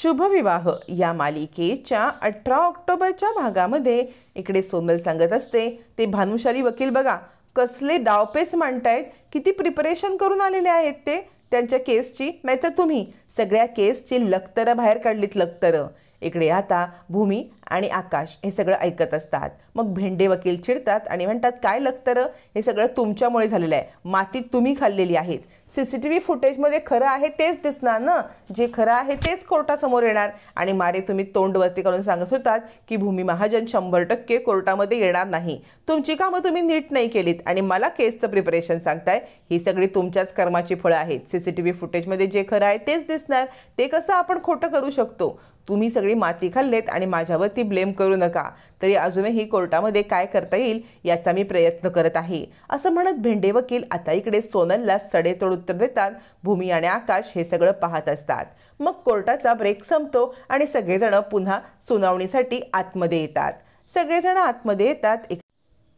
शुभविवाह या मालिकेच्या 18 ऑक्टोबरच्या भागामध्ये इकडे सोनल सांगत असते ते भानुशाली वकील बघा कसले डावपेच मांडतायत, किती प्रिपरेशन करून आलेले आहेत ते त्यांच्या केसची, नाहीतर तुम्ही सगळ्या केसची लखतरं बाहेर काढलीत लखतरं। इकडे आता भूमी आणि आकाश हे सगळं ऐकत असतात। मग भेंडे वकील चिडतात आणि म्हणतात काय लखतरं, हे सगळं तुमच्यामुळे झालेलं आहे, मातीत तुम्ही खाल्लेली आहेत। सीसीटीव्ही फुटेजमध्ये खरं आहे तेच दिसणार ना, जे खरं आहे तेच कोर्टासमोर येणार। आणि मारे तुम्ही तोंड वरती करून सांगत होतात की भूमी महाजन 100% कोर्टामध्ये येणार नाही, तुमची कामं तुम्ही नीट नाही केलीत आणि मला केसचं प्रिपरेशन सांगताय। ही सगळी तुमच्याच कर्माची फळं आहेत। सीसीटीव्ही फुटेजमध्ये जे खरं आहे तेच दिसणार, ते कसं आपण खोटं करू शकतो? तुम्ही सगळी माती खाल्लेत आणि माझ्यावरती ब्लेम करू नका, तरी अजूनही कोर्टामध्ये काय करता येईल याचा मी प्रयत्न करत आहे, असं म्हणत भेंडे वकील आता इकडे सोनलला सडेतोड उत्तर देतात। भूमी आणि आकाश हे सगळं पाहत असतात। मग कोर्टाचा ब्रेक संपतो आणि सगळेजण पुन्हा सुनावणीसाठी आतमध्ये येतात। सगळेजण आतमध्ये येतात।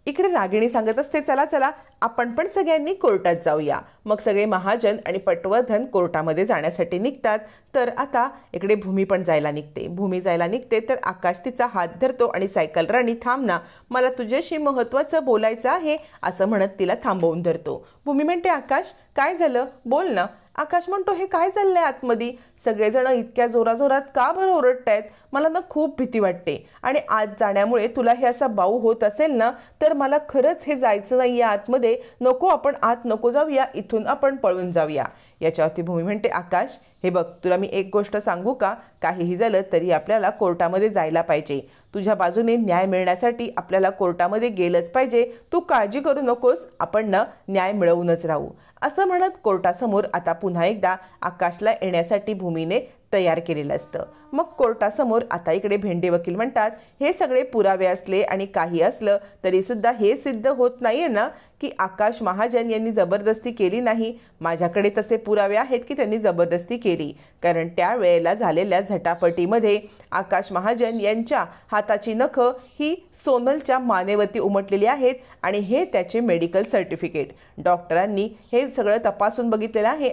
इकडे रागिणी सांगत असते चला चला आपण पण सगळ्यांनी कोर्टात जाऊया। मग सगळे महाजन आणि पटवर्धन कोर्टामध्ये जाण्यासाठी निघतात। तर आता इकडे भूमी पण जायला निघते। भूमी जायला निघते तर आकाश तिचा हात धरतो आणि सायकल राणी थांब ना, मला तुझ्याशी महत्त्वाचं बोलायचं आहे, असं म्हणत तिला थांबवून धरतो। भूमी म्हणते आकाश काय झालं, बोल ना। आकाश म्हणतो हे काय चाललंय आतमध्ये, सगळेजण इतक्या जोराजोरात का बरं ओरडतायत, मला ना खूप भीती वाटते आणि आत जाण्यामुळे तुला हे असा बाऊ होत असेल ना, तर मला खरंच हे जायचं नाही या आतमध्ये, नको आपण आत नको जाऊया, इथून आपण पळून जाऊया। याच्यावरती भूमी म्हणते आकाश हे बघ तुला मी एक गोष्ट सांगू का, काहीही झालं तरी आपल्याला कोर्टामध्ये जायला पाहिजे, तुझ्या बाजूने न्याय मिळण्यासाठी आपल्याला कोर्टामध्ये गेलंच पाहिजे, तू काळजी करू नकोस, आपण ना न्याय मिळवूनच राहू, असं म्हणत कोर्टासमोर आता पुन्हा एकदा आकाशला येण्यासाठी भूमीने तयार केलेलं असतं। मग कोर्टासमोर आता इकडे भेंडे वकील म्हणतात हे सगळे पुरावे असले आणि काही असलं तरी सुद्धा हे सिद्ध होत नाहीये ना की आकाश महाजन यांनी जबरदस्ती केली नाही। माझ्याकडे तसे पुरावे आहेत की त्यांनी जबरदस्ती केली, कारण त्यावेळेला झालेल्या झटापटीमध्ये आकाश महाजन यांच्या हाताची नखं ही सोनलच्या मानेवरती उमटलेली आहेत आणि हे त्याचे मेडिकल सर्टिफिकेट, डॉक्टरांनी हे सगळं तपासून बघितलेलं आहे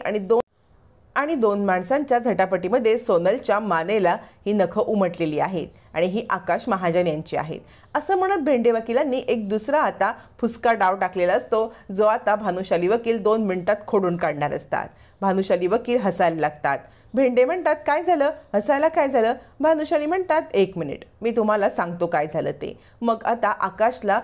आणि दोन माणसांच्या झटापटीमध्ये सोनलच्या मानेला ही नखं उमटलेली आहेत आणि ही आकाश महाजन यांची आहेत, असं म्हणत भेंडे वकिलांनी एक दुसरा आता फुसका डाव टाकलेला असतो, जो आता भानुशाली वकील 2 मिनिटात खोडून काढणार असतात। भानुशाली वकील हसायला लागतात। भेंडे म्हणतात काय झालं, हसायला काय झालं? भानुशाली म्हणतात 1 मिनिट मी तुम्हाला सांगतो काय झालं ते। मग आता आकाशला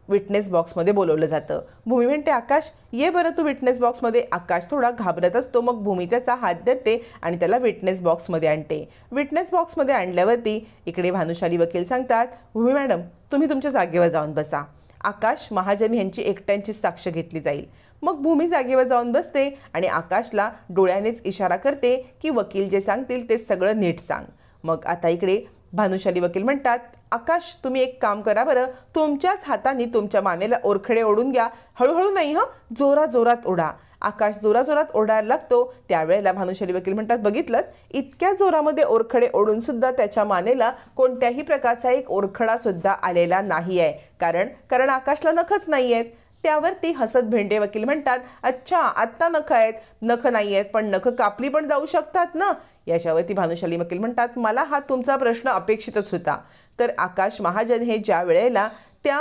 विटनेस बॉक्समध्ये बोलवलं जातं। भूमी म्हणते आकाश ये बरं तू विटनेस बॉक्समध्ये। आकाश थोडा घाबरत असतो, मग भूमी त्याचा हात धरते आणि त्याला विटनेस बॉक्समध्ये आणते। विटनेस बॉक्समध्ये आणल्यावरती इकडे भानुशाली वकील सांगतात भूमी मॅडम तुम्ही तुमच्या जागेवर जाऊन बसा, आकाश महाजन यांची एकट्यांची साक्ष घेतली जाईल। मग भूमी जागेवर जाऊन बसते आणि आकाशला डोळ्यानेच इशारा करते की वकील जे सांगतील ते सगळं नीट सांग। मग आता इकडे भानुशाली वकील म्हणतात आकाश तुम्ही एक काम करा बरं, तुमच्याच हाताने तुमच्या मानेला ओरखडे ओढून घ्या, हळूहळू नाही हं, जोराजोरात ओढा। आकाश जोराजोरात ओढायला लागतो। त्यावेळेला भानुशाली वकील म्हणतात बघितलं इतक्या जोरामध्ये ओरखडे ओढून सुद्धा त्याच्या मानेला कोणत्याही प्रकारचा एक ओरखडा सुद्धा आलेला नाही आहे, कारण आकाशला नखच नाही आहेत। त्यावरती हसत भेंडे वकील म्हणतात अच्छा आत्ता नख आहेत, नख नाही आहेत पण नख कापली पण जाऊ शकतात ना। याच्यावरती भानुशाली वकील म्हणतात मला हा तुमचा प्रश्न अपेक्षितच होता। तर आकाश महाजन हे ज्या वेळेला त्या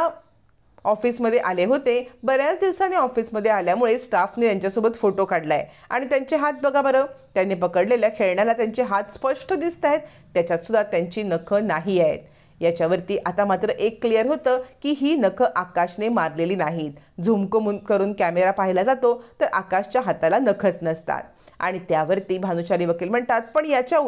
ऑफिसमध्ये आले होते, बऱ्याच दिवसांनी ऑफिसमध्ये आल्यामुळे स्टाफने त्यांच्यासोबत फोटो काढलाय आणि त्यांचे हात बघा बरं, त्यांनी पकडलेल्या खेळण्याला त्यांचे हात स्पष्ट दिसत आहेत, त्याच्यात सुद्धा त्यांची नखं नाही आहेत। याच्यावरती आता मात्र एक क्लिअर होतं की ही नखं आकाशने मारलेली नाहीत। झूम करून कॅमेरा पाहिला जातो तर आकाशच्या हाताला नखच नसतात आणि त्यावरती भानुशाली वकील म्हणतात पण याच्या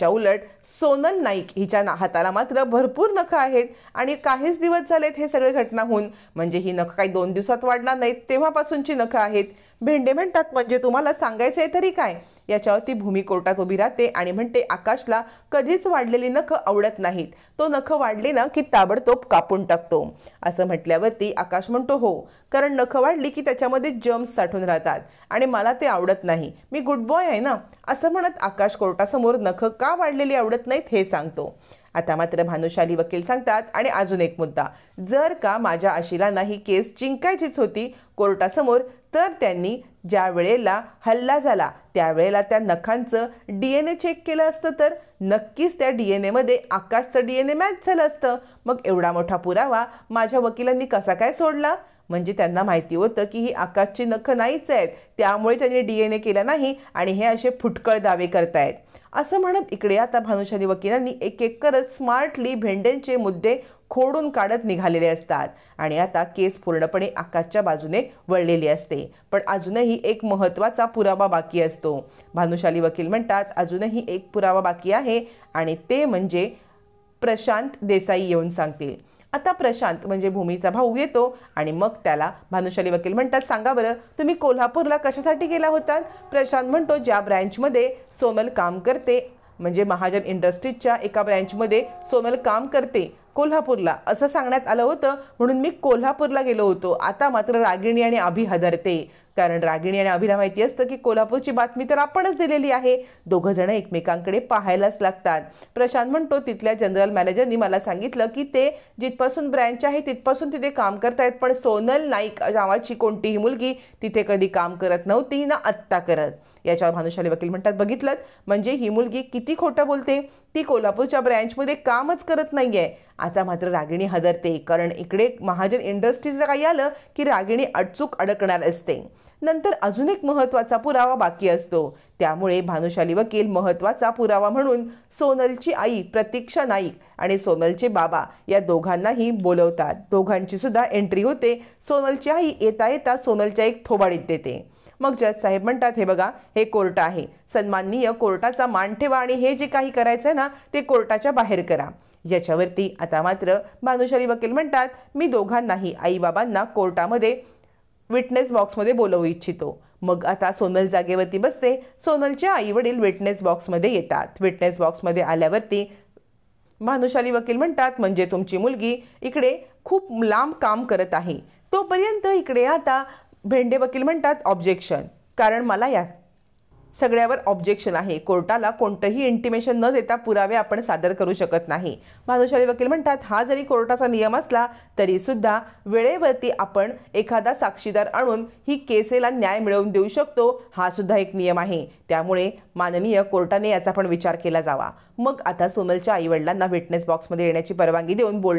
उलट सोनल नाईक हिच्या हाताला मात्र भरपूर नखं आहेत आणि काहीच दिवस झालेत हे सगळे घटना होऊन, म्हणजे ही नखं काही 2 दिवसात वाढणार नाहीत, तेव्हापासूनची नखं आहेत। भेंडे म्हणतात म्हणजे तुम्हाला सांगायचं आहे तरी काय? याच्यावरती भूमी कोर्टात उभी राहते आणि म्हणते आकाशला कधीच वाढलेली नखं आवडत नाहीत, तो नखं वाढली ना की ताबडतोब कापून टाकतो। असं म्हटल्यावरती आकाश म्हणतो हो, कारण नखं वाढली की त्याच्यामध्ये जर्म्स साठून राहतात आणि मला ते आवडत नाही, मी गुड बॉय आहे ना। असं म्हणत आकाश कोर्टासमोर नखं का वाढलेली आवडत नाहीत हे सांगतो। आता मात्र भानुशाली वकील सांगतात आणि अजून एक मुद्दा, जर का माझ्या आशीला नाही केस जिंकायचीच होती कोर्टासमोर तर त्यांनी ज्या वेळेला हल्ला झाला त्यावेळेला त्या नखांचं DNA चेक केलं असतं तर नक्कीच त्या DNA मध्ये आकाशचं DNA मॅच झालं असतं. मग एवढा मोठा पुरावा माझ्या वकिलांनी कसा काय सोडला? म्हणजे त्यांना माहिती होतं की ही आकाशची नखं नाहीच आहेत, त्यामुळे त्यांनी DNA केला नाही आणि हे असे फुटकळ दावे करतायत असं म्हणत इकडे आता भानुशाली वकिलांनी एक एक करत स्मार्टली भेंडेंचे मुद्दे खोडून काढत निघालेले असतात आणि आता केस पूर्णपणे आकाशच्या बाजूने वळलेली असते. पण अजूनही एक महत्त्वाचा पुरावा बाकी असतो. भानुशाली वकील म्हणतात अजूनही एक पुरावा बाकी आहे आणि ते म्हणजे प्रशांत देसाई येऊन सांगतील. आता प्रशांत म्हणजे भूमीचा भाऊ येतो आणि मग त्याला भानुशाली वकील म्हणतात सांगा बरं तुम्ही कोल्हापूरला कशासाठी गेला होतात? प्रशांत म्हणतो ज्या ब्रँचमध्ये सोनल काम करते म्हणजे महाजन इंडस्ट्रीजच्या एका ब्रँचमध्ये सोनल काम करते कोल्हापूरला असं सांगण्यात आलं होतं म्हणून मी कोल्हापूरला गेलो होतो. आता मात्र रागिणी आणि अभि हदरते कारण रागिणी आणि अभिला माहिती असतं की कोल्हापूरची बातमी तर आपणच दिलेली आहे. दोघं जण एकमेकांकडे पाहायलाच लागतात. प्रशांत म्हणतो तिथल्या जनरल मॅनेजरनी मला सांगितलं की ते जिथपासून ब्रँच आहे तिथपासून तिथे काम करतायत पण सोनल नाईक नावाची कोणतीही मुलगी तिथे कधी काम करत नव्हती ना आत्ता करत. याच्यावर भानुशाली वकील म्हणतात बघितलं म्हणजे ही मुलगी किती खोटं बोलते, ती कोल्हापूरच्या ब्रँचमध्ये कामच करत नाहीये. आता मात्र रागिणी हदरते कारण इकडे महाजन इंडस्ट्रीजला काही आलं की रागिणी अडचूक अडकणार असते. नंतर अजून एक महत्त्वाचा पुरावा बाकी असतो. त्यामुळे भानुशाली वकील महत्त्वाचा पुरावा म्हणून सोनलची आई प्रतीक्षा नाईक आणि सोनलचे बाबा या दोघांनाही बोलवतात. दोघांची सुद्धा एंट्री होते. सोनलची आई येता येता सोनलच्या एक थोबाडीत देते. मग जज साहेब म्हणतात हे बघा हे कोर्ट आहे, सन्माननीय कोर्टाचा मान ठेवा आणि हे जे काही करायचं आहे ना ते कोर्टाच्या बाहेर करा. याच्यावरती आता मात्र भानुशाली वकील म्हणतात मी दोघांनाही आई बाबांना कोर्टामध्ये विटनेस बॉक्समध्ये बोलवू इच्छितो. मग आता सोनल जागेवरती बसते. सोनलचे आई वडील विटनेस बॉक्समध्ये येतात. विटनेस बॉक्समध्ये आल्यावरती भानुशाली वकील म्हणतात म्हणजे तुमची मुलगी इकडे खूप लांब काम करत आहे. तोपर्यंत इकडे आता भेंडे वकील म्हणतात ऑब्जेक्शन, कारण मला या सगळ्यावर ऑब्जेक्शन आहे. कोर्टाला कोणतंही इंटिमेशन न देता पुरावे आपण सादर करू शकत नाही. भानुशाली वकील म्हणतात हा जरी कोर्टाचा नियम असला तरी सुद्धा वेळेवरती आपण एखादा साक्षीदार आणून ही केसेला न्याय मिळवून देऊ शकतो, हा सुद्धा एक नियम आहे. त्यामुळे माननीय कोर्टाने याचा पण विचार केला जावा. मग आता सोनलच्या आईवडिलांना विटनेस बॉक्समध्ये येण्याची परवानगी देऊन बोल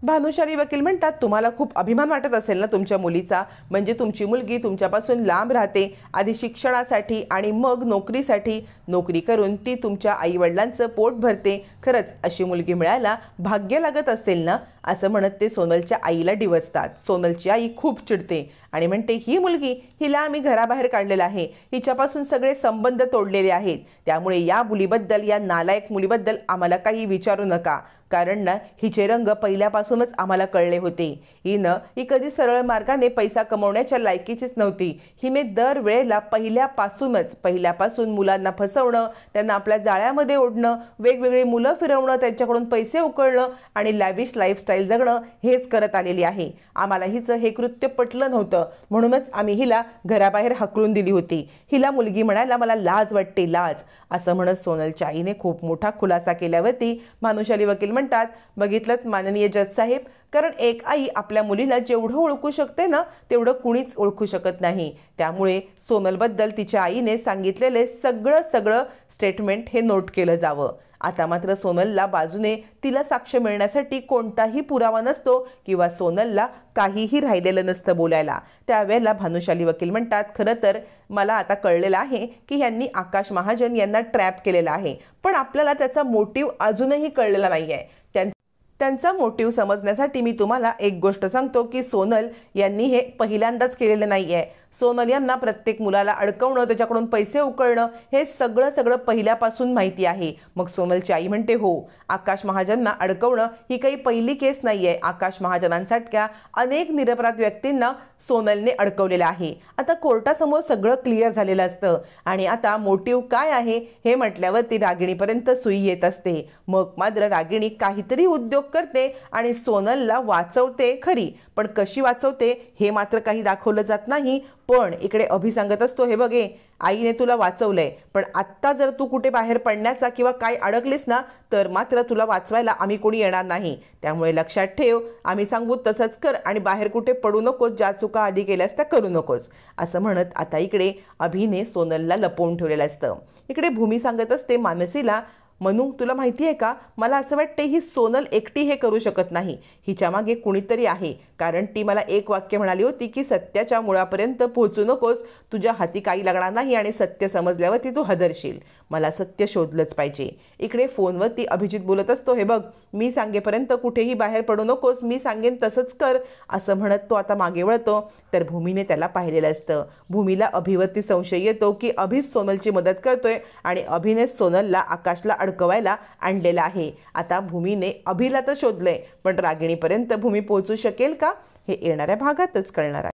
भानुशाली वकील म्हणतात तुम्हाला खूप अभिमान वाटत असेल ना तुमच्या मुलीचा, म्हणजे तुमची मुलगी तुमच्यापासून लांब राहते आधी शिक्षणासाठी आणि मग नोकरीसाठी, नोकरी करून ती तुमच्या आईवडिलांचं पोट भरते. खरंच अशी मुलगी मिळायला भाग्य लागत असेल ना असं म्हणत ते सोनलच्या आईला डिवचतात. सोनलची आई खूप चिडते आणि म्हणते ही मुलगी हिला आम्ही घराबाहेर काढलेलं आहे, हिच्यापासून सगळे संबंध तोडलेले आहेत, त्यामुळे या मुलीबद्दल या नालायक मुलीबद्दल आम्हाला काही विचारू नका, कारण ना हिचे रंग पहिल्यापासूनच आम्हाला कळले होते. ही कधी सरळ मार्गाने पैसा कमवण्याच्या लायकीचीच नव्हती. हिने दरवेळेला पहिल्यापासून मुलांना फसवणं, त्यांना आपल्या जाळ्यामध्ये ओढणं, वेगवेगळी मुलं फिरवणं, त्यांच्याकडून पैसे उकळणं आणि लॅविश लाईफस्टाईल जगणं हेच करत आलेली आहे. आम्हाला हिचं हे कृत्य पटलं नव्हतं म्हणूनच आम्ही हिला घराबाहेर हकलून दिली होती. हिला मुलगी म्हणायला मला लाज वाटते, लाज असं म्हणत सोनलच्या आईने खूप मोठा खुलासा केल्यावरती भानुशाली वकील म्हणतात बघितलं माननीय जज साहेब, कारण एक आई आपल्या मुलीला जेवढं ओळखू शकते ना तेवढं कुणीच ओळखू शकत नाही. त्यामुळे सोनलबद्दल तिच्या आईने सांगितलेले सगळं स्टेटमेंट हे नोट केलं जावं. आता मात्र सोनलला बाजूने तिला साक्ष मिळण्यासाठी कोणताही पुरावा नसतो किंवा सोनलला काहीही राहिलेलं नसतं बोलायला. त्यावेळेला भानुशाली वकील म्हणतात खरं तर मला आता कळलेलं आहे की यांनी आकाश महाजन यांना ट्रॅप केलेला आहे, पण आपल्याला त्याचा मोटिव्ह अजूनही कळलेला नाही आहे. त्यांचा मोटिव्ह समजण्यासाठी मी तुम्हाला एक गोष्ट सांगतो की सोनल यांनी हे पहिल्यांदाच केलेलं नाही आहे. सोनल यांना प्रत्येक मुलाला अडकवणं, त्याच्याकडून पैसे उकळणं हे सगळं पहिल्यापासून माहिती आहे. मग सोनलची आई म्हणते हो, आकाश महाजनना अडकवणं ही काही पहिली केस नाही आहे. आकाश महाजनांसारख्या अनेक निरपराध व्यक्तींना सोनलने अडकवलेलं आहे. आता कोर्टासमोर सगळं क्लिअर झालेलं असतं आणि आता मोटिव्ह काय आहे हे म्हटल्यावर ती रागिणीपर्यंत सुई येत असते. मग मात्र रागिणी काहीतरी उद्योग करते आणि सोनलला वाचवते खरी, पण कशी वाचवते हे मात्र काही दाखवलं जात नाही. पण इकडे अभि सांगत असतो, हे बघे आईने तुला वाचवलंय, पण आत्ता जर तू कुठे बाहेर पडण्याचा किंवा काय अडकलीस ना तर मात्र तुला वाचवायला आम्ही कोणी येणार नाही. त्यामुळे लक्षात ठेव, आम्ही सांगू तसंच कर आणि बाहेर कुठे पडू नकोस, ज्या चुका आधी केल्यास त्या करू नकोस. असं म्हणत आता इकडे अभिने सोनलला लपवून ठेवलेलं असतं. इकडे भूमी सांगत असते मानसीला, मनू तुला माहिती आहे का, मला असं वाटते ही सोनल एकटी हे करू शकत नाही, हिच्या मागे कुणीतरी आहे. कारण ती मला एक वाक्य म्हणाली होती की सत्याच्या मुळापर्यंत पोहोचू नकोस, तुझ्या हाती काही लागणार नाही आणि सत्य समजल्यावरती तू हदरशील. मला सत्य शोधलंच पाहिजे. इकडे फोनवरती अभिजित बोलत असतो, हे बघ मी सांगेपर्यंत कुठेही बाहेर पडू नकोस, मी सांगेन तसंच कर. असं म्हणत तो आता मागे वळतो तर भूमीने त्याला पाहिलेलं असतं. भूमीला अभिवरती संशय येतो की अभिच सोनलची मदत करतोय आणि अभिने सोनलला आकाशला अडकवायला आणलेला आहे. आता भूमीने अभिला तर शोधलंय, पण रागिणीपर्यंत भूमी पोहोचू शकेल का हे येणाऱ्या भागातच कळणार आहे.